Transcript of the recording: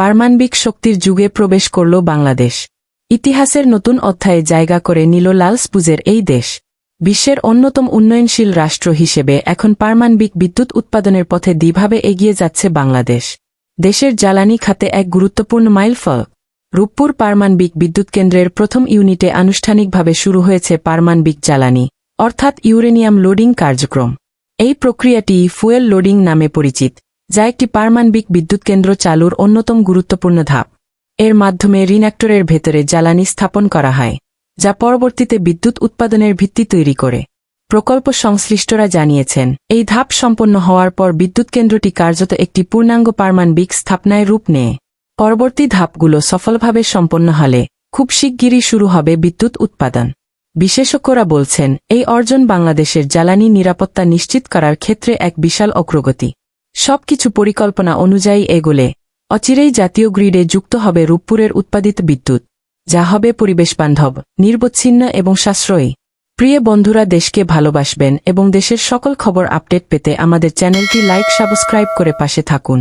পারমাণবিক শক্তির যুগে প্রবেশ করল বাংলাদেশ। ইতিহাসের নতুন অধ্যায়ে জায়গা করে নিল লালসপুজের এই দেশ। বিশ্বের অন্যতম উন্নয়নশীল রাষ্ট্র হিসেবে এখন পারমাণবিক বিদ্যুৎ উৎপাদনের পথে দৃঢ়ভাবে এগিয়ে যাচ্ছে বাংলাদেশ। দেশের জ্বালানি খাতে এক গুরুত্বপূর্ণ মাইলফলক। রূপপুর পারমাণবিক বিদ্যুৎ কেন্দ্রের প্রথম ইউনিটে আনুষ্ঠানিকভাবে শুরু হয়েছে পারমাণবিক জ্বালানি অর্থাৎ ইউরেনিয়াম লোডিং কার্যক্রম। এই প্রক্রিয়াটি ফুয়েল লোডিং নামে পরিচিত, যা একটি পারমাণবিক বিদ্যুৎ কেন্দ্র চালুর অন্যতম গুরুত্বপূর্ণ ধাপ। এর মাধ্যমে রিঅ্যাক্টরের ভেতরে জ্বালানি স্থাপন করা হয়, যা পরবর্তীতে বিদ্যুৎ উৎপাদনের ভিত্তি তৈরি করে। প্রকল্প সংশ্লিষ্টরা জানিয়েছেন, এই ধাপ সম্পন্ন হওয়ার পর বিদ্যুৎ কেন্দ্রটি কার্যত একটি পূর্ণাঙ্গ পারমাণবিক স্থাপনায় রূপ নেয়। পরবর্তী ধাপগুলো সফলভাবে সম্পন্ন হলে খুব শিগগিরই শুরু হবে বিদ্যুৎ উৎপাদন। বিশেষজ্ঞরা বলছেন, এই অর্জন বাংলাদেশের জ্বালানি নিরাপত্তা নিশ্চিত করার ক্ষেত্রে এক বিশাল অগ্রগতি। সবকিছু পরিকল্পনা অনুযায়ী এগোলে অচিরেই জাতীয় গ্রিডে যুক্ত হবে রূপপুরের উৎপাদিত বিদ্যুৎ, যা হবে পরিবেশবান্ধব, নিরবচ্ছিন্ন এবং সাশ্রয়ী। প্রিয় বন্ধুরা, দেশকে ভালোবাসবেন এবং দেশের সকল খবর আপডেট পেতে আমাদের চ্যানেলটি লাইক সাবস্ক্রাইব করে পাশে থাকুন।